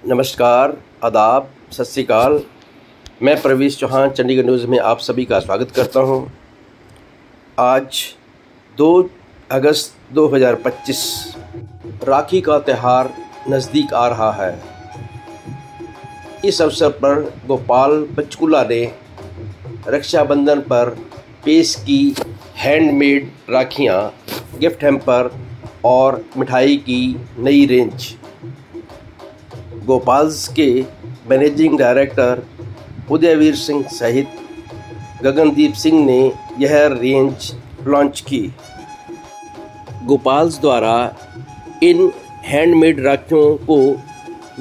नमस्कार, आदाब, सत श्री अकाल। मैं प्रवीश चौहान चंडीगढ़ न्यूज़ में आप सभी का स्वागत करता हूं। आज 2 अगस्त 2025 राखी का त्यौहार नज़दीक आ रहा है। इस अवसर पर गोपाल पंचकूला ने रक्षाबंधन पर पेश की हैंडमेड राखियां, गिफ्ट हैम्पर और मिठाई की नई रेंज। गोपाल्स के मैनेजिंग डायरेक्टर उदयवीर सिंह सहित गगनदीप सिंह ने यह रेंज लॉन्च की। गोपाल्स द्वारा इन हैंडमेड राखियों को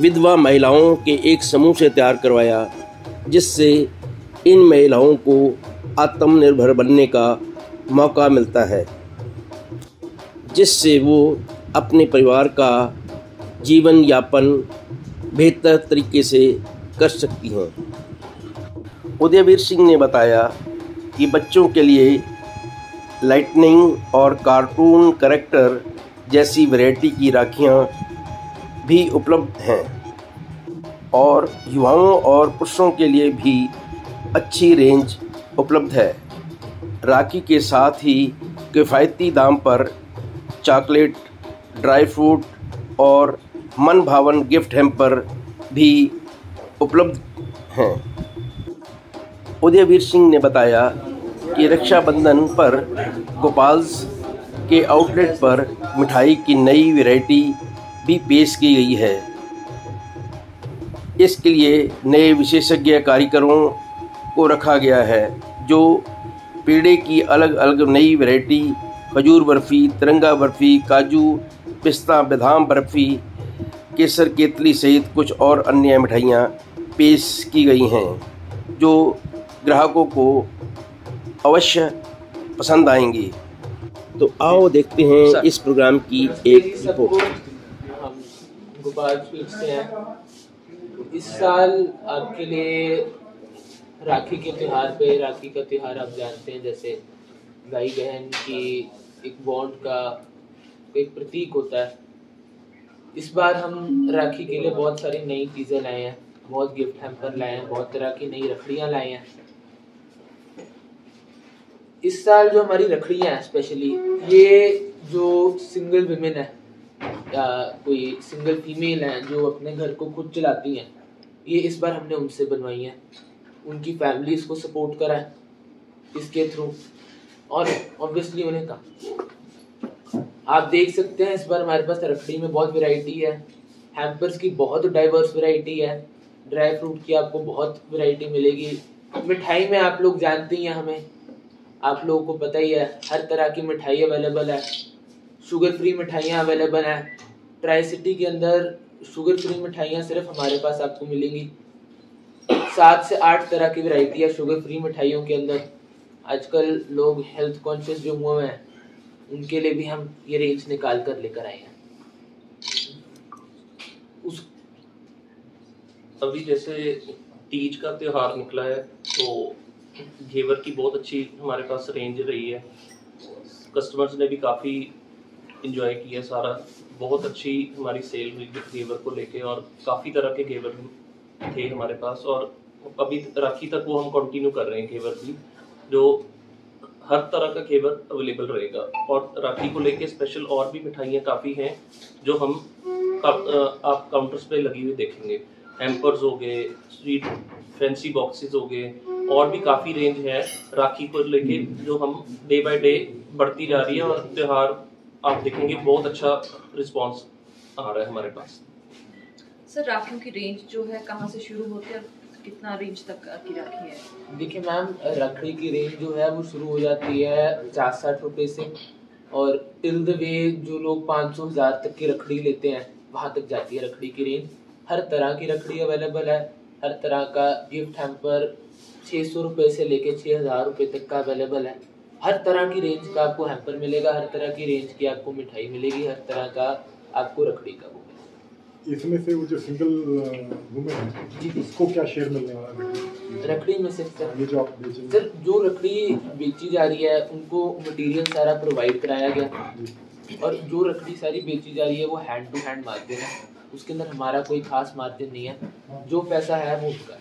विधवा महिलाओं के एक समूह से तैयार करवाया, जिससे इन महिलाओं को आत्मनिर्भर बनने का मौका मिलता है, जिससे वो अपने परिवार का जीवन यापन बेहतर तरीके से कर सकती हैं। उदयवीर सिंह ने बताया कि बच्चों के लिए लाइटनिंग और कार्टून कैरेक्टर जैसी वैरायटी की राखियां भी उपलब्ध हैं और युवाओं और पुरुषों के लिए भी अच्छी रेंज उपलब्ध है। राखी के साथ ही किफ़ायती दाम पर चॉकलेट, ड्राई फ्रूट और मन भावन गिफ्ट हैम्पर भी उपलब्ध हैं। उदयवीर सिंह ने बताया कि रक्षाबंधन पर गोपाल्स के आउटलेट पर मिठाई की नई वैरायटी भी पेश की गई है। इसके लिए नए विशेषज्ञ कारीगरों को रखा गया है, जो पेड़े की अलग अलग नई वैरायटी खजूर बर्फ़ी, तिरंगा बर्फ़ी, काजू, पिस्ता, बादाम बर्फ़ी, केसर केतली सहित कुछ और अन्य मिठाइयाँ पेश की गई हैं, जो ग्राहकों को अवश्य पसंद आएंगी। तो आओ देखते हैं इस प्रोग्राम की एक रिपोर्ट। हम गोपाल स्वीट्स से हैं। इस साल आपके लिए राखी के त्यौहार पे, राखी का त्यौहार आप जानते हैं, जैसे भाई बहन की एक बॉन्ड का एक प्रतीक होता है। इस बार हम राखी के लिए बहुत सारी नई चीज़ें लाए हैं, बहुत गिफ्ट हैम्पर लाए हैं, बहुत तरह की नई रखड़ियाँ लाए हैं। इस साल जो हमारी रखड़ियाँ हैं स्पेशली, ये जो सिंगल विमेन है या कोई सिंगल फीमेल हैं जो अपने घर को खुद चलाती हैं, ये इस बार हमने उनसे बनवाई हैं। उनकी फैमिलीज़ को सपोर्ट करा है इसके थ्रू, और ऑब्वियसली उन्हें कहा। आप देख सकते हैं इस बार हमारे पास रखड़ी में बहुत वैरायटी है, हैम्पर्स की बहुत डाइवर्स वैरायटी है, ड्राई फ्रूट की आपको बहुत वैरायटी मिलेगी। मिठाई में आप लोग जानते ही हैं, हमें आप लोगों को पता ही है, हर तरह की मिठाई अवेलेबल है। शुगर फ्री मिठाइयाँ अवेलेबल हैं। ट्राई सिटी के अंदर शुगर फ्री मिठाइयाँ सिर्फ हमारे पास आपको मिलेंगी। 7 से 8 तरह की वैरायटी है शुगर फ्री मिठाइयों के अंदर। आजकल लोग हेल्थ कॉन्शियस जो हुए हैं, उनके लिए भी हम ये रेंज निकाल कर लेकर आए हैं। अभी जैसे तीज का त्योहार निकला है, तो घेवर की बहुत अच्छी हमारे पास रेंज रही है। कस्टमर्स ने भी काफ़ी इंजॉय किया सारा। बहुत अच्छी हमारी सेल हुई घेवर को लेके, और काफ़ी तरह के घेवर थे हमारे पास, और अभी राखी तक वो हम कंटिन्यू कर रहे हैं घेवर भी, जो हर तरह का घेवर अवेलेबल रहेगा। और राखी को लेके स्पेशल और भी मिठाइयाँ काफ़ी हैं जो हम आप काउंटर्स पे लगी हुई देखेंगे। हैम्पर्स हो गए, स्वीट फैंसी बॉक्सेस हो गए, और भी काफ़ी रेंज है राखी को लेके जो हम डे बाय डे बढ़ती जा रही है। और त्यौहार आप देखेंगे बहुत अच्छा रिस्पॉन्स आ रहा है हमारे पास। सर, राखियों की रेंज जो है कहाँ से शुरू होती है, कितना रेंज तक की राखी है? देखिए मैम, रखड़ी की रेंज जो है वो शुरू हो जाती है 50-60 रुपये से, और टिल द वे जो लोग 500-1000 तक की रखड़ी लेते हैं, वहाँ तक जाती है रखड़ी की रेंज। हर तरह की रखड़ी अवेलेबल है, हर तरह का गिफ्ट हैम्पर 600 रुपये से लेके 6000 रुपये तक का अवेलेबल है। हर तरह की रेंज का आपको हैम्पर मिलेगा, हर तरह की रेंज की आपको मिठाई मिलेगी, हर तरह का आपको रखड़ी का वो मिलेगा। इसमें से वो जो सिंगल वुमेन है जी, उसको क्या शेयर मिलने वाला है रखड़ी में से? सर ये जो आप बेचेंगे, सर जो रखड़ी बेची जा रही है उनको मटेरियल सारा प्रोवाइड कराया गया, और जो रखड़ी सारी बेची जा रही है वो हैंड टू हैंड मार्केट है। उसके अंदर हमारा कोई खास मार्जिन नहीं है, जो पैसा है वो उनका है।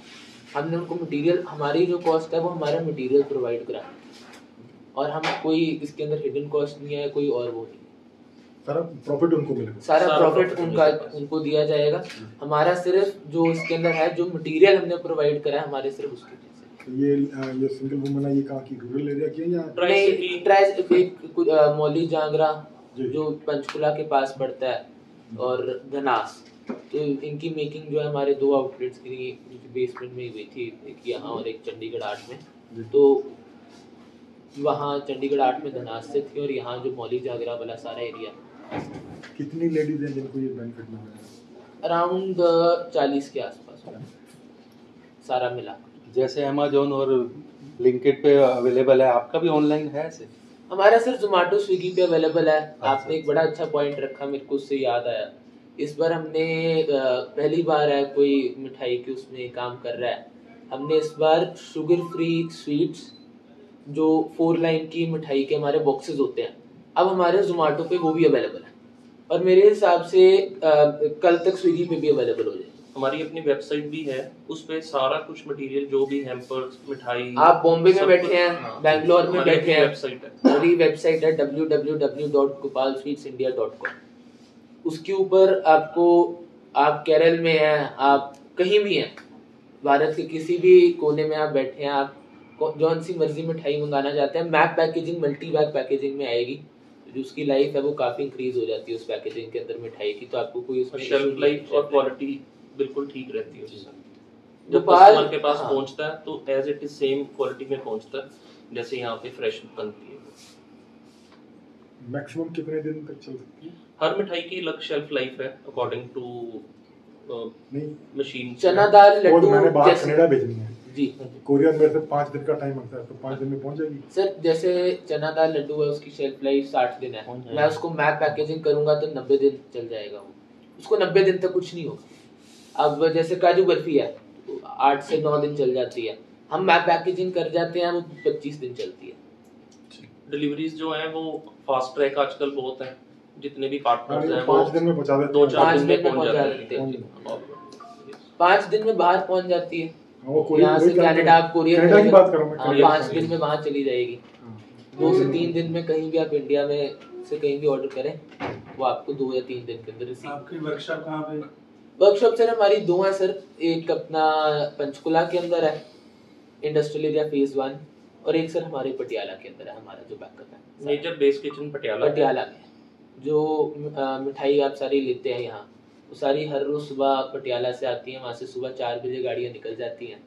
हमने उनको मटेरियल, हमारी जो कॉस्ट है वो हमारा मटेरियल प्रोवाइड कराना है, और हम कोई इसके अंदर हिडन कॉस्ट नहीं है, कोई और वो नहीं, सारा प्रॉफिट उनको मिलेगा, सारा प्रॉफिट उनका उनको दिया जाएगा। हमारा सिर्फ जो इसके अंदर है, जो मटेरियल हमने प्रोवाइड करा है, हमारे सिर्फ उसके पैसे। ये सिंगल वुमन है, ये कहाँ की रूरल एरिया की है या मौली जांगरा जो पंचकुला के पास पड़ता है, और धनास, तो इनकी मेकिंग जो है हमारे 2 आउटलेट्स की बेसमेंट में हुई थी, एक यहाँ और एक चंडीगढ़ 8 में। तो वहाँ चंडीगढ़ 8 में धनास से थी, और यहाँ जो मौली जागरा वाला सारा एरिया। कितनी लेडीज हैं जिनको ये बेनिफिट मिल रहा है? अराउंड 40 के आसपास सारा मिला। जैसे अमेजोन और ब्लिंकिट पे अवेलेबल है, आपका भी ऑनलाइन है ऐसे? हमारा सिर्फ जोमेटो स्विगी पे अवेलेबल है। आपने एक बड़ा अच्छा पॉइंट रखा, मेरे को उससे याद आया। इस बार हमने पहली बार है कोई मिठाई की उसमें काम कर रहा है, हमने इस बार शुगर फ्री स्वीट्स जो 4 लाइन की मिठाई के हमारे बॉक्सेस होते हैं, अब हमारे जोमेटो पे वो भी अवेलेबल है, और मेरे हिसाब से कल तक स्विगी पे भी अवेलेबल हो जाएगी। हमारी अपनी वेबसाइट भी है, उस पे सारा कुछ मटेरियल जो भी हैम्पर्स, मिठाई, आप बॉम्बे में बैठे हैं, बैंगलोर में बैठे हैं, वेबसाइट है, मेरी वेबसाइट है www.gopalsweetsindia.com। उसके ऊपर आपको, आप केरल में हैं, आप कहीं भी हैं, भारत के किसी भी कोने में आप बैठे हैं, आप जौन सी मर्जी मिठाई मंगाना चाहते हैं, map packaging, multi bag packaging में आएगी, जो उसकी लाइफ है वो काफी इंक्रीज हो जाती है उस पैकेजिंग के अंदर मिठाई की, तो आपको कोई उसमें शेल्फ लाइफ और क्वालिटी बिल्कुल ठीक रहती है उससे। जब गोपाल कस्टमर के पास पहुंचता है तो as it is same quality में पहुंचता है जैसे यहाँ पे फ्रेश बनती है। मैक्सिमम कितने दिन तक चल सकती है? हर मिठाई की अलग शेल्फ लाइफ है अकॉर्डिंग टू नहीं, चना मशीन। दाल और लड्डू मैंने बाहर जैसे कनाडा भेजनी है जी, कोरियर में से 5 दिन का टाइम लगता है, तो 5 दिन में पहुंच जाएगी सर। जैसे चना दाल लड्डू है, उसकी शेल्फ लाइफ 60 दिन है, मैं उसको मैप पैकेजिंग करूंगा तो 90 दिन चल जाएगा वो, उसको 90 दिन तक कुछ नहीं होगा। अब जैसे काजू बर्फी है, 8 से 9 दिन चल जाती है, हम मैप पैकेजिंग कर जाते हैं, वो 25 दिन चलती है। डिलीवरीज जो है वो फास्ट ट्रैक आजकल बहुत है, जितने भी पार्टनर्स हैं 5 दिन में पहुंचा देते 2-4 दिन में 5 पहुंच जाते हैं। हैं। 5 दिन में बाहर पहुंच जाती है, वो कोरियर यहाँ से कनाडा आप कोरियर कनाडा की बात कर रहा हूं मैं। 5 दिन में वहाँ चली जाएगी। 2 से 3 दिन में कहीं भी आप इंडिया में से कहीं भी ऑर्डर करें, वो आपको 2 या 3 दिन के अंदर रिसीव। आपकी वर्कशॉप कहाँ पे? वर्कशॉप सर हमारी 2 है सर, एक अपना पंचकुला के अंदर है इंडस्ट्रियल एरिया फेज 1, और एक सर हमारे पटियाला के अंदर है, हमारा जो बैकअप है मेजर बेस किचन पटियाला में। जो मिठाई आप सारी लेते हैं यहाँ, वो सारी हर रोज सुबह पटियाला से आती हैं, वहाँ से सुबह 4 बजे गाड़ियाँ निकल जाती हैं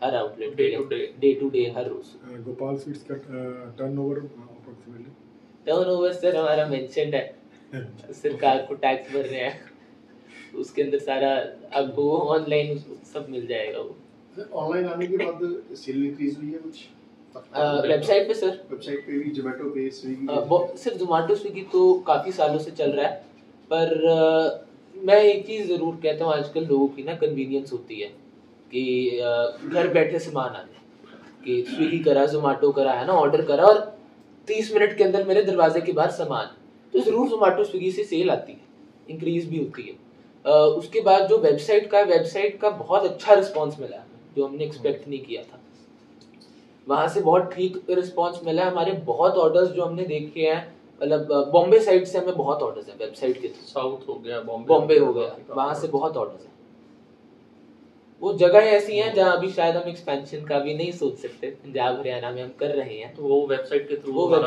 हर आउटलेट डे टू डे हर रोज। गोपाल स्वीट्स का टर्नओवर अप्रोक्सीमेटली? टर्नओवर सर हमारा मेंशन्ड है, सरकार को टैक्स भर रहे हैं, उसके अंदर सारा आपको ऑनलाइन सब मिल जाएगा। वो ऑनलाइन आने के बाद सेल इंक्रीज हुई है कुछ? वेबसाइट पे सर, वेबसाइट पे भी, जोमेटो पे, स्विगी सिर्फ जोमेटो स्विगी तो काफ़ी सालों से चल रहा है, पर मैं एक चीज़ ज़रूर कहता हूँ, आजकल लोगों की ना कन्वीनियंस होती है कि घर बैठे सामान आ जाए, कि स्विगी करा, जोमेटो करा है ना, ऑर्डर करा और 30 मिनट के अंदर मेरे दरवाजे के बाहर सामान, तो ज़रूर जोमेटो स्विगी से सेल आती है, इंक्रीज भी होती है। उसके बाद जो वेबसाइट का बहुत अच्छा रिस्पॉन्स मिला, जो हमने एक्सपेक्ट नहीं किया था, वहाँ से बहुत ठीक रिस्पॉन्स मिला। हमारे बहुत ऑर्डर्स जो हमने देखे हैं, मतलब बॉम्बे साइड से हमें बहुत ऑर्डर्स हैं वेबसाइट के थ्रू, साउथ हो गया, बॉम्बे हो गया, वहाँ से बहुत ऑर्डर्स हैं। वो जगह ऐसी हैं जहाँ अभी शायद हम एक्सपेंशन का भी नहीं सोच सकते, पंजाब हरियाणा में हम कर रहे हैं, तो वो वेबसाइट के थ्रू हम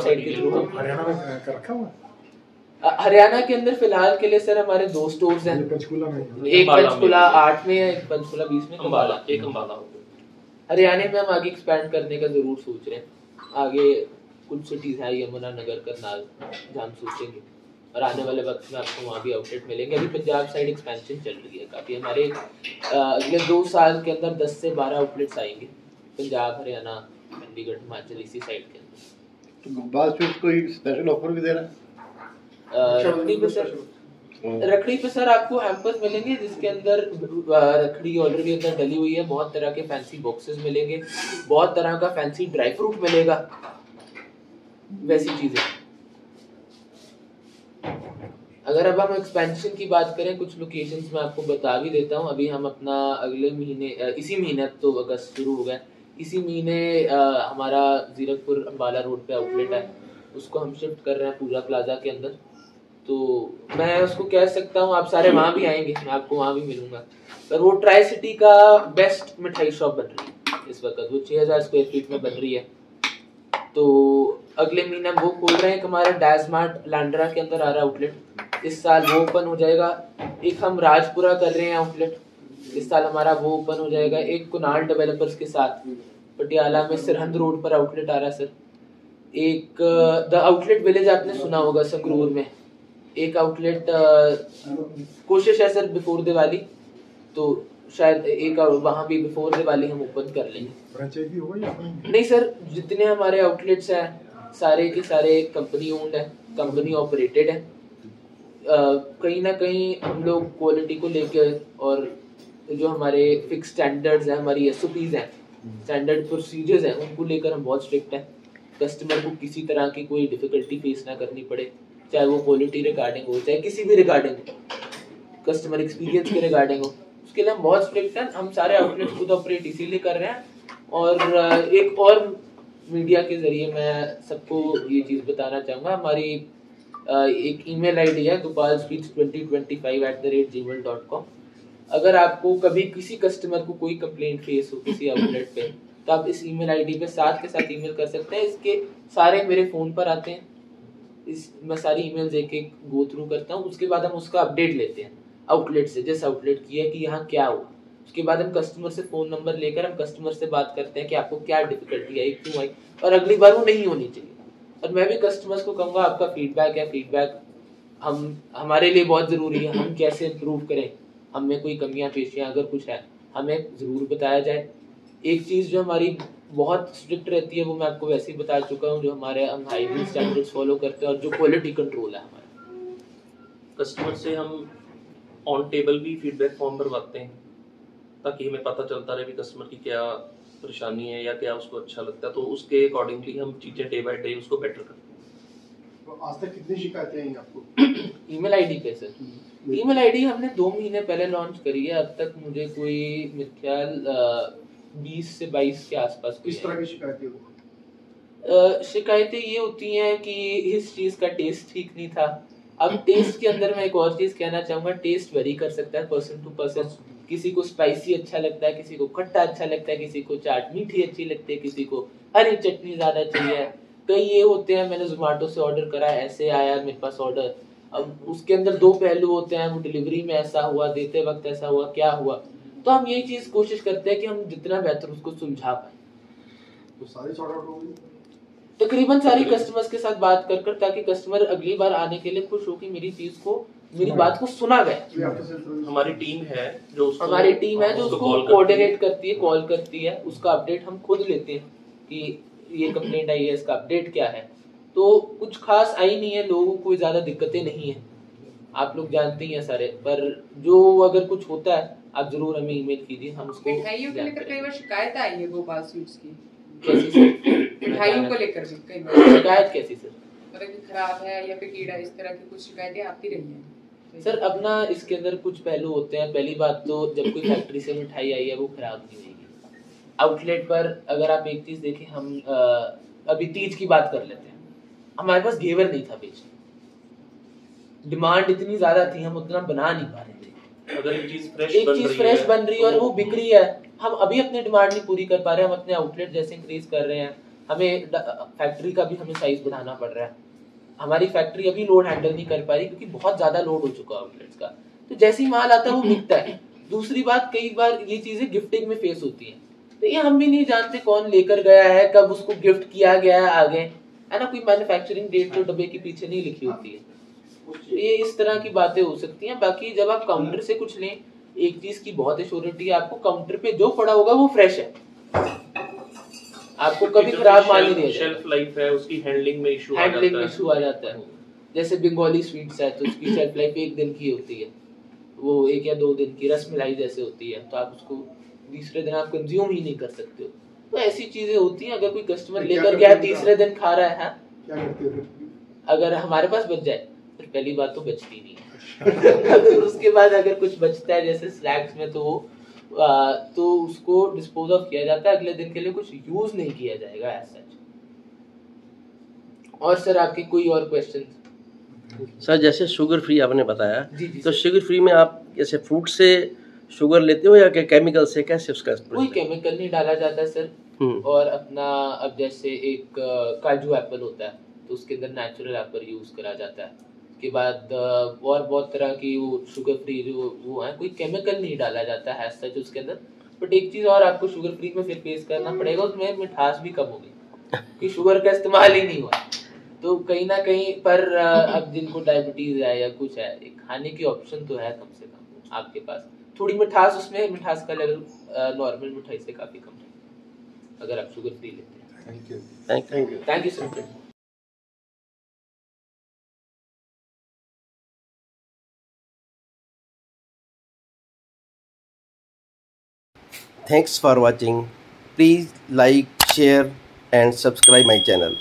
हरियाणा में कर रखा हुआ है? हरियाणा के अंदर फिलहाल के लिए सर हमारे 2 स्टोर्स हैं, पंचकुला में, एक पंचकुला 8 में है, एक पंचकुला 20 में, अंबाला हो गया। हरियाणा में हम आगे एक्सपैंड करने का जरूर सोच रहे हैं। आगे कुछ सिटीज हैं, यमुनानगर, करनाल, जहाँ हम सोचेंगे, और आने वाले वक्त में आपको वहाँ भी आउटलेट मिलेंगे। अभी पंजाब साइड एक्सपेंशन चल रही है काफ़ी, हमारे अगले 2 साल के अंदर 10 से 12 आउटलेट्स आएंगे पंजाब, हरियाणा, चंडीगढ़, हिमाचल, इसी साइड के अंदर। तो गोपाल स्वीट्स कोई स्पेशल ऑफर भी दे रहा है? रखड़ी पे सर आपको हैम्पर्स मिलेंगे, जिसके अंदर रखड़ी ऑलरेडी अंदर डली हुई है, बहुत तरह के फैंसी बॉक्सेस मिलेंगे, बहुत तरह का फैंसी ड्राई फ्रूट मिलेगा, वैसी चीजें। अगर अब हम एक्सपेंशन की बात करें, कुछ लोकेशंस में आपको बता भी देता हूँ। अभी हम अपना अगले महीने इसी महीने, तो अगस्त शुरू हो गया, इसी महीने हमारा जीरकपुर अम्बाला रोड पे आउटलेट है, उसको हम शिफ्ट कर रहे हैं पूजा प्लाजा के अंदर। तो मैं उसको कह सकता हूँ आप सारे वहाँ भी आएंगे, मैं आपको वहाँ भी मिलूंगा। पर वो ट्राई सिटी का बेस्ट मिठाई शॉप बन रही है इस वक्त, वो 6000 स्क्वायर फीट में बन रही है। तो अगले महीने हम वो खोल रहे हैं। एक हमारा डैसमार्ट लैंड्रा के अंदर आ रहा है आउटलेट, इस साल वो ओपन हो जाएगा। एक हम राजपुरा कर रहे हैं आउटलेट, इस साल हमारा वो ओपन हो जाएगा। एक कुनाल डेवलपर्स के साथ पटियाला में सरहंद रोड पर आउटलेट आ रहा है सर। एक द आउटलेट विलेज आपने सुना होगा संगरूर में, एक आउटलेट कोशिश है सर बिफोर दिवाली, तो शायद एक वहाँ भी बिफोर दिवाली हम ओपन कर लेंगे। फ्रेंचाइजी होगा या अपनी? नहीं सर, जितने हमारे आउटलेट्स हैं सारे के सारे कंपनी ओन्ड है, कंपनी ऑपरेटेड है। कहीं ना कहीं हम लोग क्वालिटी को लेकर और जो हमारे फिक्स स्टैंडर्ड्स हैं, हमारी SOPs हैं, स्टैंडर्ड प्रोसीजर्स हैं, उनको लेकर हम बहुत स्ट्रिक्ट हैं। कस्टमर को किसी तरह की कोई डिफिकल्टी फेस ना करनी पड़े, चाहे वो क्वालिटी रिगार्डिंग हो, चाहे किसी भी रिगार्डिंग हो, कस्टमर एक्सपीरियंस के रिगार्डिंग हो, उसके लिए हम बहुत स्ट्रिक्ट हैं। हम सारे आउटलेट्स खुद ऑपरेट इसीलिए कर रहे हैं। और एक और मीडिया के जरिए मैं सबको ये चीज़ बताना चाहूँगा, हमारी एक ईमेल आईडी है gopalspeech2025@gmail.com। अगर आपको कभी किसी कस्टमर को कोई कंप्लेंट फेस हो किसी आउटलेट पे, तो आप इस ईमेल आईडी पे साथ के साथ ईमेल कर सकते हैं। इसके सारे मेरे फ़ोन पर आते हैं, मैं सारी ईमेल्स एक एक गो थ्रू करता हूँ। उसके बाद हम उसका अपडेट लेते हैं आउटलेट से, जिस आउटलेट की है कि यहाँ क्या हुआ। उसके बाद हम कस्टमर से फ़ोन नंबर लेकर हम कस्टमर से बात करते हैं कि आपको क्या डिफिकल्टी आई, क्यों आई, और अगली बार वो नहीं होनी चाहिए। और मैं भी कस्टमर्स को कहूँगा आपका फीडबैक है, फीडबैक हमारे लिए बहुत ज़रूरी है। हम कैसे इम्प्रूव करें, हम में कोई कमियाँ पेशियाँ अगर कुछ है हमें ज़रूर बताया जाए। एक चीज़ जो हमारी बहुत स्ट्रिक्ट रहती है वो मैं आपको वैसे ही बता चुका हूँ, जो हमारे हम हाइजीन स्टैंडर्ड्स फॉलो करते हैं और जो क्वालिटी कंट्रोल है हमारा। कस्टमर से हम ऑन टेबल भी फीडबैक फॉर्म भरवाते हैं, ताकि हमें पता चलता रहे कि कस्टमर की क्या परेशानी है या क्या उसको अच्छा लगता है, तो उसके अकॉर्डिंगली हम चीज़ें डे बाय डे उसको बेटर करते हैं। तो आज तक कितनी शिकायतें आई आपको? ईमेल आईडी पे सर, ईमेल आईडी हमने 2 महीने पहले लॉन्च करी है। अब तक मुझे कोई मेरे ख्याल 20 से 22 के आसपास। किस तरह की शिकायतें हुई? शिकायतें ये होती हैं कि इस चीज़ का टेस्ट ठीक नहीं था। अब टेस्ट के अंदर मैं एक और चीज़ कहना चाहूँगा, टेस्ट वेरी कर सकता है पर्सन टू पर्सन। किसी को स्पाइसी अच्छा लगता है, किसी को खट्टा अच्छा लगता है, किसी को चाट मीठी अच्छी लगती है, किसी को हरी चटनी ज़्यादा चाहिए। कई ये होते हैं मैंने जोमेटो से ऑर्डर करा, ऐसे आया मेरे पास ऑर्डर। अब उसके अंदर 2 पहलू होते हैं, वो डिलीवरी में ऐसा हुआ, देते वक्त ऐसा हुआ, क्या हुआ। तो हम यही चीज़ कोशिश करते हैं कि हम जितना बेहतर उसको सुलझा पाए। तो सारी सॉर्ट आउट हो गई? तकरीबन सारी कस्टमर्स के साथ बात कर ताकि कस्टमर अगली बार आने के लिए खुश हो कि मेरी चीज को, मेरी बात को सुना गया। हमारी टीम है जो उसको कोऑर्डिनेट करती है, कॉल करती है, उसका अपडेट हम खुद लेते हैं कि ये कंप्लेंट आई है, इसका अपडेट क्या है। तो कुछ खास आई नहीं है, लोगों को ज्यादा दिक्कतें नहीं है, आप लोग जानते ही हैं सारे। पर जो अगर कुछ होता है आप जरूर हमें ईमेल कीजिए, हम उसको। मिठाइयों को लेकर कई बार शिकायत आई है गोपाल स्वीट्स की। कैसी सर? मिठाइयों को लेकर भी कई बार शिकायत कैसी सर? मतलब कि खराब है या फिर कीड़ा, इस तरह की कुछ शिकायतें आती रही हैं सर। अब ना इसके अंदर कुछ पहलू होते हैं। पहली बात तो जब कोई फैक्ट्री से मिठाई आई है वो खराब नहीं होगी। आउटलेट पर अगर आप एक चीज देखें, हम अभी तीज की बात कर लेते हैं, हमारे पास घेवर नहीं था बेचने, डिमांड इतनी ज्यादा थी, हम उतना बना नहीं पा रहे थे। अगर एक चीज फ्रेश बन रही है और वो बिक रही है, हम अभी अपने डिमांड नहीं पूरी कर पा रहे हैं। हम अपने आउटलेट जैसे इंक्रीज कर रहे हैं, हमें फैक्ट्री का भी हमें साइज बढ़ाना पड़ रहा है। हमारी फैक्ट्री अभी लोड हैंडल नहीं कर पा रही क्योंकि बहुत ज्यादा लोड हो चुका है आउटलेट्स का। तो जैसे ही माल आता है वो बिकता है। दूसरी बात, कई बार ये चीजें गिफ्टिंग में फेस होती हैं, तो ये हम भी नहीं जानते कौन लेकर गया है, कब उसको गिफ्ट किया गया है आगे, है ना। कोई मैन्युफैक्चरिंग डेट तो डब्बे के पीछे नहीं लिखी होती है। तो ये इस तरह की बातें हो सकती हैं। बाकी जब आप काउंटर से कुछ लें, एक चीज की बहुत एश्योरिटी है, आपको काउंटर पे जो पड़ा होगा वो फ्रेश है, आपको कभी खराब माल नहीं देगा। शेल्फ लाइफ है उसकी, हैंडलिंग में इशू आ जाता है। जैसे बंगाली स्वीट्स है तो उसकी शेल्फ लाइफ 1 दिन की होती है, वो 1 या 2 दिन की। रसमलाई जैसे होती है तो आप उसको तीसरे दिन आप कंज्यूम ही नहीं कर सकते हो। तो ऐसी चीजें होती हैं। अगर कोई कस्टमर लेकर गया तीसरे दिन खा रहा है, क्या करते हो? अगर हमारे पास बच जाए फिर पहली बात तो बचती नहीं है। अगर उसके बाद अगर कुछ बचता है जैसे स्नैक्स में तो उसको डिस्पोज ऑफ किया जाता है, अगले दिन के लिए कुछ यूज नहीं किया जाएगा एज सच। और सर आपके कोई और क्वेश्चन? सर जैसे शुगर फ्री आपने बताया, जी जी तो शुगर फ्री में आप जैसे फ्रूट से शुगर लेते हो या क्या केमिकल से, कैसे उसका कोई केमिकल नहीं डाला जाता है सर। और अपना अब जैसे एक काजू एप्पल होता है तो उसके अंदर नेचुरल एप्पल यूज करा जाता है। उसके बाद और बहुत तरह की वो शुगर फ्री जो वो है, कोई केमिकल नहीं डाला जाता है सच उसके अंदर। बट एक चीज और आपको शुगर फ्री में फिर फेस करना पड़ेगा, उसमें मिठास भी कम होगी क्योंकि शुगर का इस्तेमाल ही नहीं हुआ। तो कहीं ना कहीं पर अब जिनको डायबिटीज है या कुछ है, एक खाने की ऑप्शन तो है कम से कम आपके पास। थोड़ी मिठास, उसमें मिठास का लेवल नॉर्मल मिठाई से काफी कम है अगर आप शुगर फ्री लेते हैं। Thank you sir. Thanks for watching. Please like, share and subscribe my channel.